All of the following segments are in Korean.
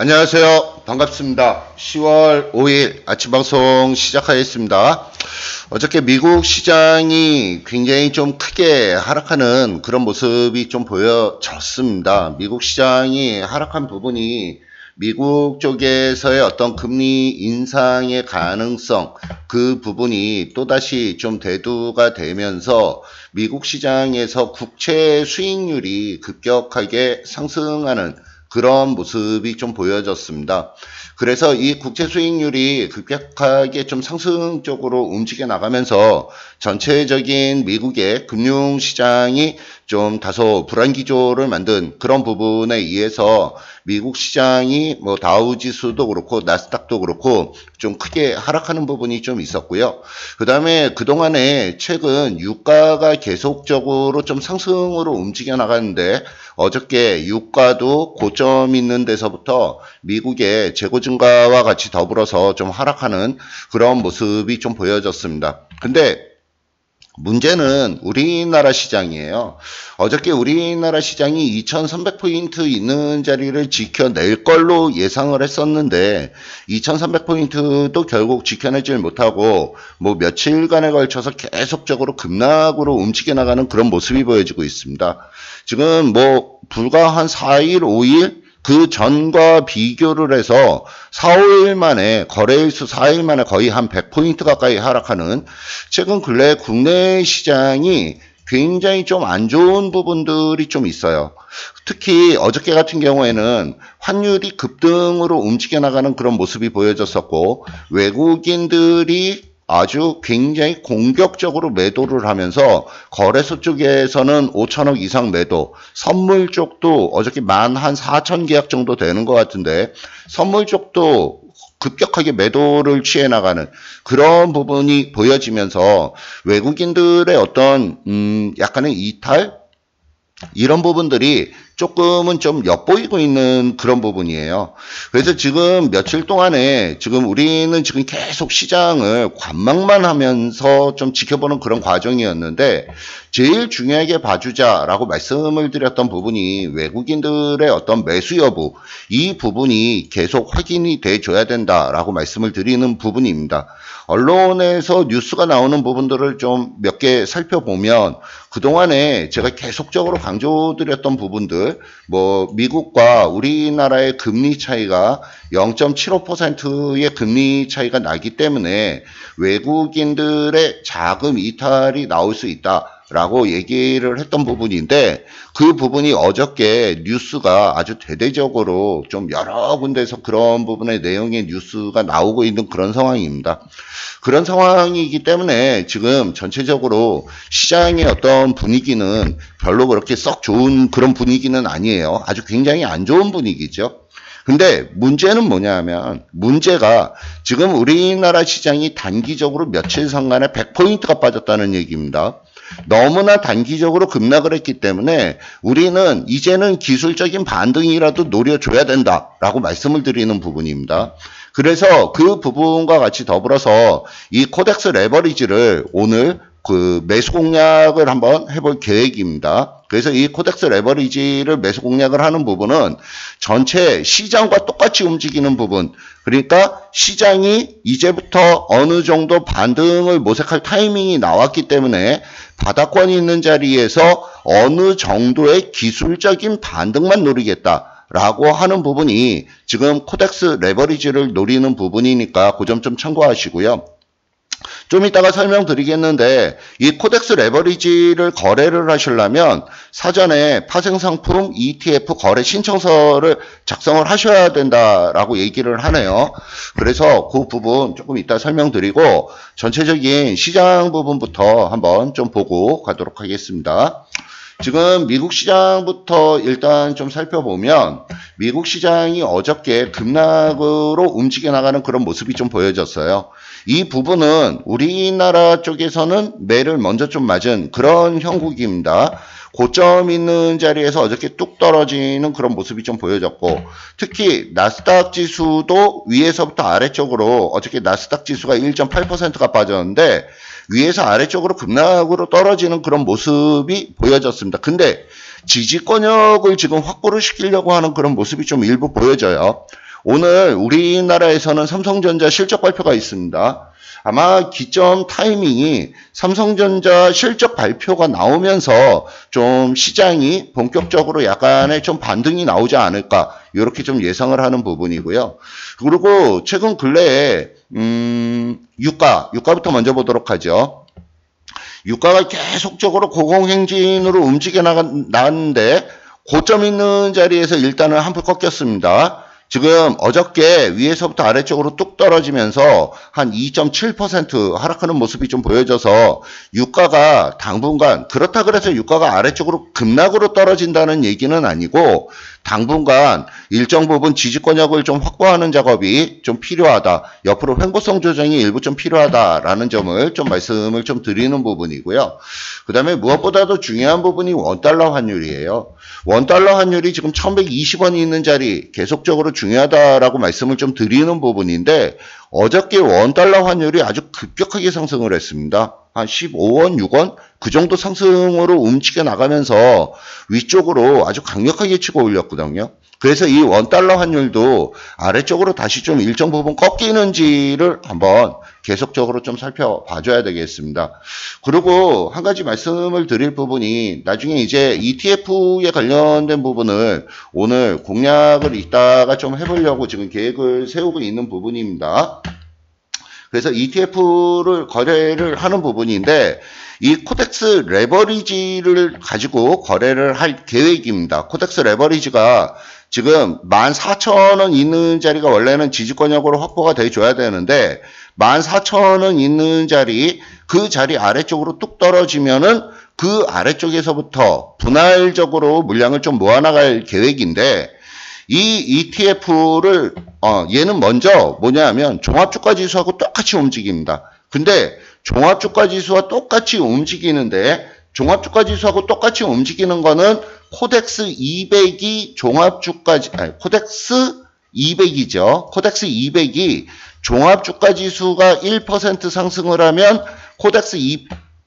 안녕하세요. 반갑습니다. 10월 5일 아침 방송 시작하겠습니다. 어저께 미국 시장이 굉장히 좀 크게 하락하는 그런 모습이 좀 보여졌습니다. 미국 시장이 하락한 부분이 미국 쪽에서의 어떤 금리 인상의 가능성, 그 부분이 또다시 좀 대두가 되면서 미국 시장에서 국채 수익률이 급격하게 상승하는 그런 모습이 좀 보여졌습니다. 그래서 이 국채 수익률이 급격하게 좀 상승 쪽으로 움직여 나가면서 전체적인 미국의 금융시장이 좀 다소 불안 기조를 만든 그런 부분에 의해서 미국 시장이 뭐 다우지수도 그렇고 나스닥도 그렇고 좀 크게 하락하는 부분이 좀 있었고요. 그 다음에 그동안에 최근 유가가 계속적으로 좀 상승으로 움직여 나가는데 어저께 유가도 고점 있는 데서부터 미국의 재고 증가와 같이 더불어서 좀 하락하는 그런 모습이 좀 보여졌습니다. 근데 문제는 우리나라 시장이에요. 어저께 우리나라 시장이 2300포인트 있는 자리를 지켜낼 걸로 예상을 했었는데 2300포인트도 결국 지켜내질 못하고 뭐 며칠간에 걸쳐서 계속적으로 급락으로 움직여 나가는 그런 모습이 보여지고 있습니다. 지금 뭐 불과 한 4일, 5일 그 전과 비교를 해서 4, 5일 만에 거래일수 4일 만에 거의 한 100포인트 가까이 하락하는 최근 근래 국내 시장이 굉장히 좀 안 좋은 부분들이 좀 있어요. 특히 어저께 같은 경우에는 환율이 급등으로 움직여 나가는 그런 모습이 보여졌었고 외국인들이 아주 굉장히 공격적으로 매도를 하면서 거래소 쪽에서는 5천억 이상 매도, 선물 쪽도 어저께 만 한 4천 계약 정도 되는 것 같은데 선물 쪽도 급격하게 매도를 취해 나가는 그런 부분이 보여지면서 외국인들의 어떤 약간의 이탈 이런 부분들이 조금은 좀 엿보이고 있는 그런 부분이에요. 그래서 지금 며칠 동안에 지금 우리는 지금 계속 시장을 관망만 하면서 좀 지켜보는 그런 과정이었는데 제일 중요하게 봐주자라고 말씀을 드렸던 부분이 외국인들의 어떤 매수 여부 이 부분이 계속 확인이 돼줘야 된다라고 말씀을 드리는 부분입니다. 언론에서 뉴스가 나오는 부분들을 좀 몇 개 살펴보면 그동안에 제가 계속적으로 강조드렸던 부분들 뭐 미국과 우리나라의 금리 차이가 0.75%의 금리 차이가 나기 때문에 외국인들의 자금 이탈이 나올 수 있다. 라고 얘기를 했던 부분인데 그 부분이 어저께 뉴스가 아주 대대적으로 좀 여러 군데서 그런 부분의 내용의 뉴스가 나오고 있는 그런 상황입니다. 그런 상황이기 때문에 지금 전체적으로 시장의 어떤 분위기는 별로 그렇게 썩 좋은 그런 분위기는 아니에요. 아주 굉장히 안 좋은 분위기죠. 근데 문제는 뭐냐 하면 문제가 지금 우리나라 시장이 단기적으로 며칠 상간에 100포인트가 빠졌다는 얘기입니다. 너무나 단기적으로 급락을 했기 때문에 우리는 이제는 기술적인 반등이라도 노려줘야 된다라고 말씀을 드리는 부분입니다. 그래서 그 부분과 같이 더불어서 이 코덱스 레버리지를 오늘 그 매수 공략을 한번 해볼 계획입니다. 그래서 이 코덱스 레버리지를 매수 공략을 하는 부분은 전체 시장과 똑같이 움직이는 부분, 그러니까 시장이 이제부터 어느 정도 반등을 모색할 타이밍이 나왔기 때문에 바닥권이 있는 자리에서 어느 정도의 기술적인 반등만 노리겠다. 라고 하는 부분이 지금 코덱스 레버리지를 노리는 부분이니까 그 점 좀 참고하시고요. 좀 이따가 설명드리겠는데 이 코덱스 레버리지를 거래를 하시려면 사전에 파생상품 ETF 거래 신청서를 작성을 하셔야 된다라고 얘기를 하네요. 그래서 그 부분 조금 이따 설명드리고 전체적인 시장 부분부터 한번 좀 보고 가도록 하겠습니다. 지금 미국 시장부터 일단 좀 살펴보면 미국 시장이 어저께 급락으로 움직여 나가는 그런 모습이 좀 보여졌어요. 이 부분은 우리나라 쪽에서는 매를 먼저 좀 맞은 그런 형국입니다. 고점 있는 자리에서 어저께 뚝 떨어지는 그런 모습이 좀 보여졌고 특히 나스닥 지수도 위에서부터 아래쪽으로 어저께 나스닥 지수가 1.8%가 빠졌는데 위에서 아래쪽으로 급락으로 떨어지는 그런 모습이 보여졌습니다. 근데 지지권역을 지금 확보를 시키려고 하는 그런 모습이 좀 일부 보여져요. 오늘 우리나라에서는 삼성전자 실적 발표가 있습니다. 아마 기점 타이밍이 삼성전자 실적 발표가 나오면서 좀 시장이 본격적으로 약간의 좀 반등이 나오지 않을까 이렇게 좀 예상을 하는 부분이고요. 그리고 최근 근래에 유가부터 먼저 보도록 하죠. 유가가 계속적으로 고공행진으로 움직여 나갔는데 고점 있는 자리에서 일단은 한풀 꺾였습니다. 지금 어저께 위에서부터 아래쪽으로 뚝 떨어지면서 한 2.7% 하락하는 모습이 좀 보여져서 유가가 당분간, 그렇다 그래서 유가가 아래쪽으로 급락으로 떨어진다는 얘기는 아니고 당분간 일정 부분 지지권역을 좀 확보하는 작업이 좀 필요하다. 옆으로 횡보성 조정이 일부 좀 필요하다라는 점을 좀 말씀을 좀 드리는 부분이고요. 그 다음에 무엇보다도 중요한 부분이 원달러 환율이에요. 원달러 환율이 지금 1120원이 있는 자리 계속적으로 중요하다라고 말씀을 좀 드리는 부분인데 어저께 원달러 환율이 아주 급격하게 상승을 했습니다. 한 15원, 6원 그 정도 상승으로 움직여 나가면서 위쪽으로 아주 강력하게 치고 올렸거든요. 그래서 이 원달러 환율도 아래쪽으로 다시 좀 일정 부분 꺾이는지를 한번 계속적으로 좀 살펴봐줘야 되겠습니다. 그리고 한 가지 말씀을 드릴 부분이 나중에 이제 ETF에 관련된 부분을 오늘 공략을 이따가 좀 해보려고 지금 계획을 세우고 있는 부분입니다. 그래서 ETF를 거래를 하는 부분인데 이 코덱스 레버리지를 가지고 거래를 할 계획입니다. 코덱스 레버리지가 지금 14,000원 있는 자리가 원래는 지지권역으로 확보가 돼줘야 되는데 14,000원 있는 자리, 그 자리 아래쪽으로 뚝 떨어지면은 그 아래쪽에서부터 분할적으로 물량을 좀 모아나갈 계획인데 이 ETF를 얘는 먼저 뭐냐면 종합주가지수하고 똑같이 움직입니다. 근데 종합주가지수와 똑같이 움직이는데 종합주가지수하고 똑같이 움직이는 거는 코덱스 200이 코덱스 200이죠. 코덱스 200이 종합주가지수가 1% 상승을 하면 코덱스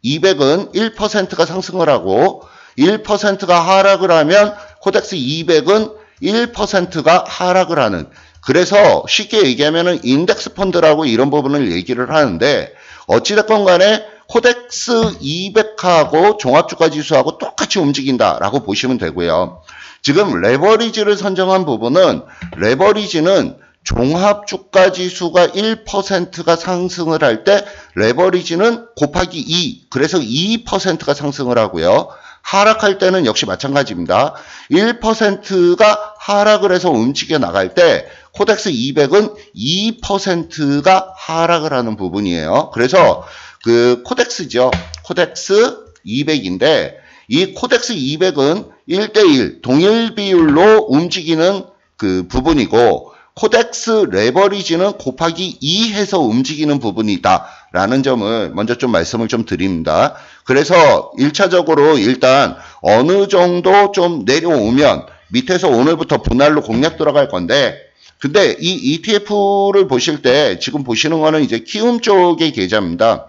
200은 1%가 상승을 하고 1%가 하락을 하면 코덱스 200은 1%가 하락을 하는, 그래서 쉽게 얘기하면은 인덱스 펀드라고 이런 부분을 얘기를 하는데 어찌됐건 간에 코덱스 200하고 종합주가지수하고 똑같이 움직인다라고 보시면 되고요. 지금 레버리지를 선정한 부분은 레버리지는 종합주가지수가 1%가 상승을 할 때 레버리지는 곱하기 2, 그래서 2%가 상승을 하고요. 하락할 때는 역시 마찬가지입니다. 1%가 하락을 해서 움직여 나갈 때 코덱스 200은 2%가 하락을 하는 부분이에요. 그래서 그 코덱스죠. 코덱스 200인데 이 코덱스 200은 1대1 동일 비율로 움직이는 그 부분이고 코덱스 레버리지는 곱하기 2 해서 움직이는 부분이다 라는 점을 먼저 좀 말씀을 좀 드립니다. 그래서 1차적으로 일단 어느 정도 좀 내려오면 밑에서 오늘부터 분할로 공략 들어갈 건데, 근데 이 ETF를 보실 때 지금 보시는 거는 이제 키움 쪽의 계좌입니다.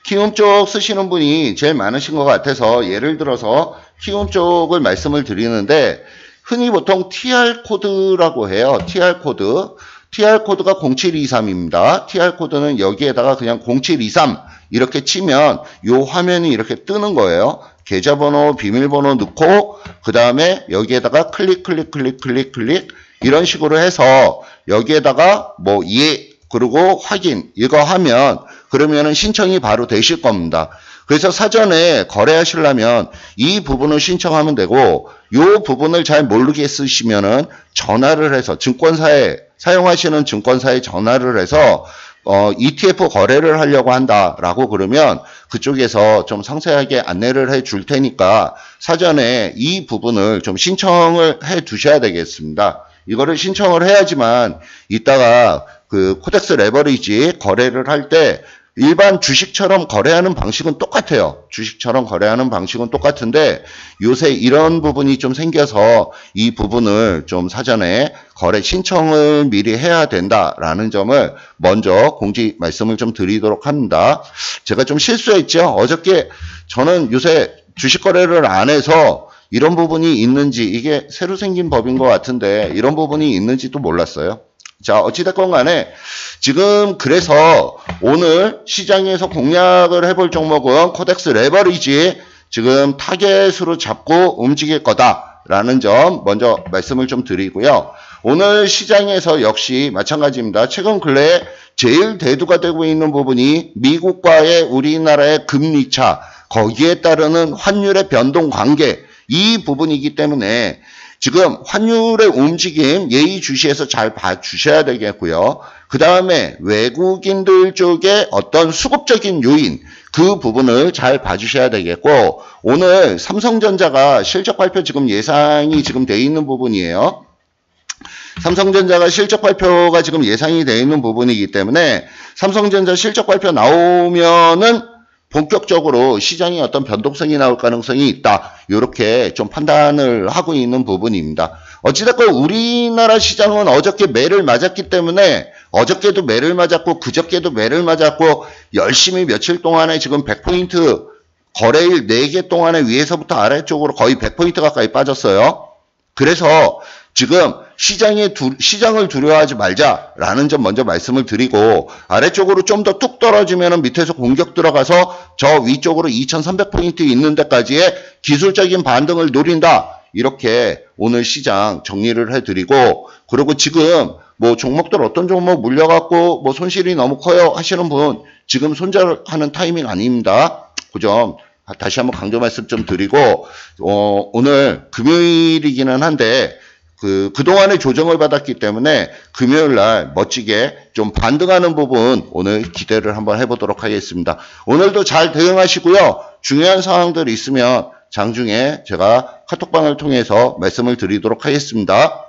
키움 쪽 쓰시는 분이 제일 많으신 것 같아서 예를 들어서 키움 쪽을 말씀을 드리는데 흔히 보통 TR 코드라고 해요. TR 코드. TR 코드가 0723입니다. TR 코드는 여기에다가 그냥 0723 이렇게 치면 요 화면이 이렇게 뜨는 거예요. 계좌번호, 비밀번호 넣고 그 다음에 여기에다가 클릭 이런 식으로 해서 여기에다가 뭐 그리고 확인 이거 하면 그러면은 신청이 바로 되실 겁니다. 그래서 사전에 거래하시려면 이 부분을 신청하면 되고 이 부분을 잘 모르겠으시면은 전화를 해서 증권사에 사용하시는 증권사에 전화를 해서 ETF 거래를 하려고 한다라고 그러면 그쪽에서 좀 상세하게 안내를 해 줄 테니까 사전에 이 부분을 좀 신청을 해 두셔야 되겠습니다. 이거를 신청을 해야지만 이따가 그 코덱스 레버리지 거래를 할 때 일반 주식처럼 거래하는 방식은 똑같아요. 주식처럼 거래하는 방식은 똑같은데 요새 이런 부분이 좀 생겨서 이 부분을 좀 사전에 거래 신청을 미리 해야 된다라는 점을 먼저 공지 말씀을 좀 드리도록 합니다. 제가 좀 실수했죠. 어저께 저는 요새 주식 거래를 안 해서 이런 부분이 있는지, 이게 새로 생긴 법인 것 같은데 이런 부분이 있는지도 몰랐어요. 자, 어찌됐건 간에 지금 그래서 오늘 시장에서 공략을 해볼 종목은 코덱스 레버리지 지금 타겟으로 잡고 움직일 거다라는 점 먼저 말씀을 좀 드리고요. 오늘 시장에서 역시 마찬가지입니다. 최근 근래에 제일 대두가 되고 있는 부분이 미국과의 우리나라의 금리차, 거기에 따르는 환율의 변동 관계, 이 부분이기 때문에 지금 환율의 움직임 예의주시해서 잘 봐주셔야 되겠고요. 그 다음에 외국인들 쪽에 어떤 수급적인 요인, 그 부분을 잘 봐주셔야 되겠고, 오늘 삼성전자가 실적 발표 지금 예상이 지금 돼 있는 부분이에요. 삼성전자가 실적 발표가 지금 예상이 돼 있는 부분이기 때문에 삼성전자 실적 발표 나오면은 본격적으로 시장에 어떤 변동성이 나올 가능성이 있다. 이렇게 좀 판단을 하고 있는 부분입니다. 어찌됐건 우리나라 시장은 어저께 매를 맞았기 때문에 어저께도 매를 맞았고 그저께도 매를 맞았고 열심히 며칠 동안에 지금 100포인트 거래일 4개 동안에 위에서부터 아래쪽으로 거의 100포인트 가까이 빠졌어요. 그래서 지금 시장을 두려워하지 말자라는 점 먼저 말씀을 드리고, 아래쪽으로 좀 더 뚝 떨어지면 밑에서 공격 들어가서 저 위쪽으로 2300포인트 있는 데까지의 기술적인 반등을 노린다. 이렇게 오늘 시장 정리를 해드리고, 그리고 지금 뭐 종목들 어떤 종목 물려갖고 뭐 손실이 너무 커요 하시는 분 지금 손절하는 타이밍 아닙니다. 그 점 다시 한번 강조 말씀 좀 드리고, 오늘 금요일이기는 한데 그동안에 조정을 받았기 때문에 금요일 날 멋지게 좀 반등하는 부분 오늘 기대를 한번 해보도록 하겠습니다. 오늘도 잘 대응하시고요. 중요한 사항들이 있으면 장중에 제가 카톡방을 통해서 말씀을 드리도록 하겠습니다.